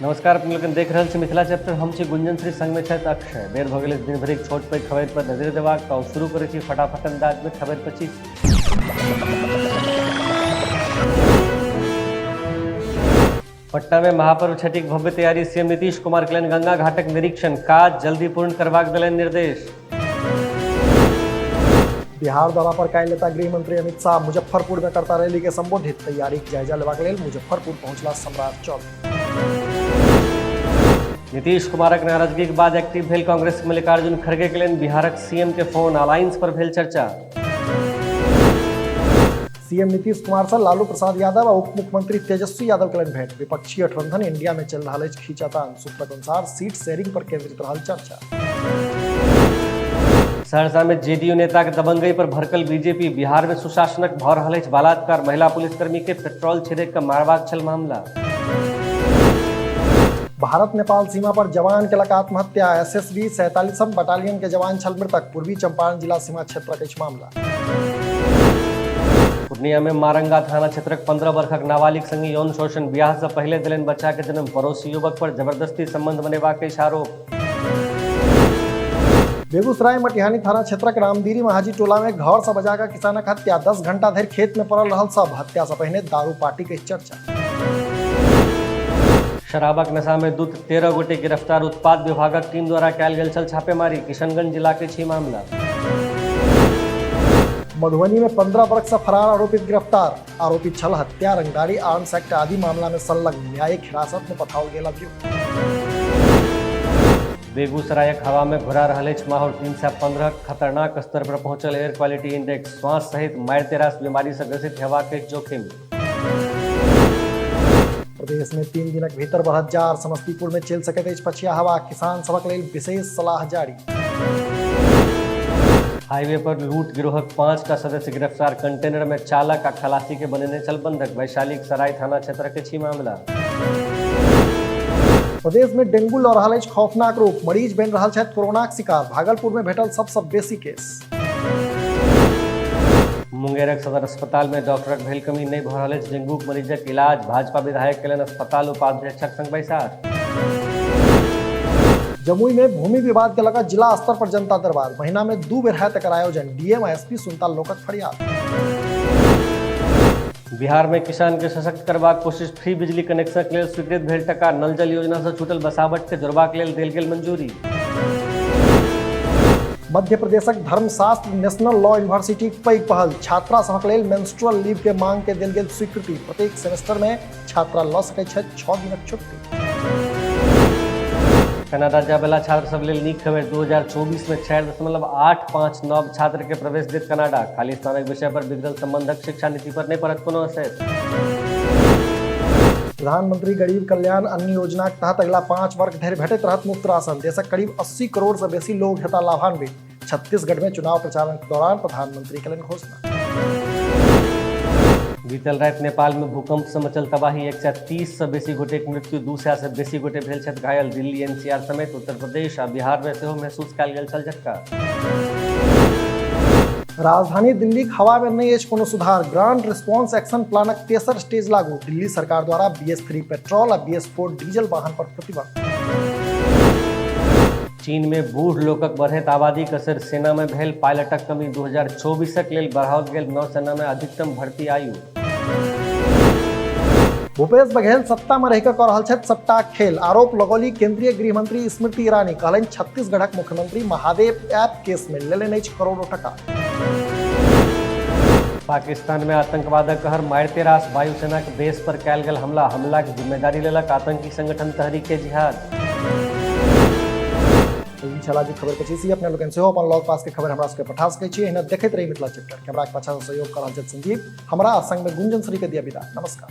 नमस्कार, अपन लोग देख रहल छी मिथिला चैप्टर। हम छी गुंजन श्री, संग में छथि अक्षय। देर भऽ गेल दिन भरिक छोट पैघ खबर पर नजरि देबाक, तऽ शुरू करै छी फटाफट अंदाज में खबर 25। पटना में महापर्व छठिक भव्य तैयारी। सीएम नीतीश कुमार केलनि गंगा घाटक निरीक्षण, काज जल्दी पूर्ण करबाक देलनि निर्देश। बिहार दौरा पर काल्हि नेता गृह मंत्री अमित शाह मुजफ्फरपुर में करता रैली के संबोधित। तैयारी के जायजा लेबाक लेल मुजफ्फरपुर पहुंचला सम्राट चौधरी। नीतीश कुमारक नाराजगी के बाद एक्टिव भेल कांग्रेस मल्लिकार्जुन खड़गे केलनि बिहारक सीएम के फोन। अलायंस पर भेल चर्चा। सीएम नीतीश कुमार से लालू प्रसाद यादव और उप मुख्यमंत्री तेजस्वी यादव केलनि भेंट। विपक्षी गठबंधन इंडिया में चल रहा खींचातान। सूत्रक अनुसार सीट शेयरिंग पर केंद्रित रहल चर्चा। सहरसा में जेडीयू नेता के दबंगई पर भड़कल बीजेपी। बिहार में सुशासनक भऽ रहल अछि बलात्कार। महिला पुलिसकर्मी के पेट्रोल छिड़क कऽ मारबाक छल मामला। भारत नेपाल सीमा पर जवान केलक आत्महत्या। एसएसबी 47वीं बटालियन के जवान छल मृतक। पूर्वी चंपारण जिला सीमा क्षेत्रक अछि मामला। पूर्णिया में मारंगा थाना क्षेत्रक 15 वर्षक नाबालिग संगे यौन शोषण। बियाह से पहले दिलनि बच्चा के जन्म। पड़ोसी युवक पर जबरदस्ती संबंध बनेबाक अछि आरोप। बेगूसराय मटिहानी थाना क्षेत्रक रामदीरी महाजी टोला में घर से बजाकर किसानक हत्या। 10 घंटा धरि खेत में पड़ल रहल सब। हत्या से पहिने दारू पार्टी के चर्चा। शराबक नशा में दूत 13 गोटे गिरफ्तार। उत्पाद विभागक टीम द्वारा कयल गेल छल छापेमारी। किशनगंज जिला के छी मामला। मधुबनी में 15 वर्ष से फरार आरोपित गिरफ्तार। आरोपी छल हत्या, रंगदारी, आर्म्स एक्ट आदि मामला में संलग्न। न्यायिक हिरासत में पठाओल गेल अभियुक्त। बेगूसरायक हवा में घुरा रहल अछि माहौल। 315 खतरनाक स्तर पर पहुंचल एयर क्वालिटी इंडेक्स। श्वास सहित मारिते रास बीमारी से ग्रसित हेबाक जोखिम। प्रदेश में 3 दिनक भीतर बढ़त जार। समस्तीपुर में चलि सकैत अछि पछिया हवा। किसान सभक लेल विशेष सलाह जारी। हाईवे पर लूट गिरोहक 5 टा सदस्य गिरफ्तार। कंटेनर में चालक आ खलासी के बनेने छल बंधक। वैशाली सराय थाना क्षेत्र के छी मामला। प्रदेश में डेंगू लऽ रहल अछि खौफनाक रूप। मरीज बनि रहल छथि कोरोनाक शिकार। भागलपुर में भेटल सबसँ बेसी केस। मुंगेरक सदर अस्पताल में डॉक्टरक भेल कमी। नहीं भऽ रहल अछि डेंगूक मरीजक इलाज। भाजपा विधायक केलनि अस्पताल उपाध्यक्षक संग बैसार। जमुई में भूमि विवाद के लगा जिला स्तर पर जनता दरबार। महीना में 2 बेर हैत एकर आयोजन। डीएम आ एसपी सुनता लोकक फरियाद। बिहार में किसान के सशक्त करबाक कोशिश। फ्री बिजली कनेक्शनक लेल स्वीकृत भेल टका। नल जल योजना से छूटल बसावट के जोड़बाक लेल देल गेल मंजूरी। मध्य प्रदेशक धर्मशास्त्र नेशनल लॉ यूनिवर्सिटी पैघ पहल। छात्रा सभक लेल मेंस्ट्रुअल लीव के मांग के देल गेल स्वीकृति। प्रत्येक सेमेस्टर में छात्रा लऽ सकैत छथि 6 दिनक छुट्टी। कनाडा जाय वाला छात्र सब लेल नीक खबर। 2024 में 6.85 नव छात्र के प्रवेश देत कनाडा। खालिस्तानक विषय पर बिगड़ल संबंधक शिक्षा नीति पर नहीं पड़त कोनो असर। प्रधानमंत्री गरीब कल्याण अन्न योजना के तहत अगला 5 वर्ष धरि भेटैत रहत मुफ्त राशन। देशक करीब 80 करोड़ से बेसी लोग हेता लाभान्वित। छत्तीसगढ़ में चुनाव प्रचार के दौरान प्रधानमंत्री केलनि घोषणा। बीतल राति नेपाल में भूकंप से मचल तबाही। 130 से बेसी गोटे के मृत्यु। 200 से बेसी गोटे भेल छथि घायल। दिल्ली एनसीआर समेत उत्तर प्रदेश आ बिहार में सेहो महसूस कयल गेल छल झटका। राजधानी दिल्लीक हवा में नहीं अछि कोनो सुधार। ग्रांड रिस्पॉन्स एक्शन प्लानक तेसर स्टेज लागू। दिल्ली सरकार द्वारा BS3 पेट्रोल और BS4 डीजल वाहन पर प्रतिबंध। चीन में बूढ़ लोकक बढ़ैत आबादी के असर। सेना में भेल पायलटक कमी। 2024 लेल बढ़ाओल गेल नौसेना में अधिकतम भर्ती आयु। भूपेश बघेल सत्ता में रहिकऽ कऽ रहल छथि सट्टा खेल। आरोप लगौली केंद्रीय गृह मंत्री स्मृति ईरानी। कहलनि छत्तीसगढ़क मुख्यमंत्री महादेव ऐप केस में लेलनि अछि करोड़ों टका। पाकिस्तान में आतंकवादक कहर। मारिते रास वायुसेना के बेस पर कयल गेल हमला की जिम्मेदारी लेलक आतंकी संगठन तहरीक जिहाद। छला जी खबर पछी अपने लोगन से अपन लॉग पास के खबर हमरा सबके पठा सकै छी। एहिना देखैत रही मिथिला चैप्टर। कैमरा के पाछा सहयोग कर रहल छथि संजीव। हमरा संग में गुंजन श्री के दिया विदा। नमस्कार।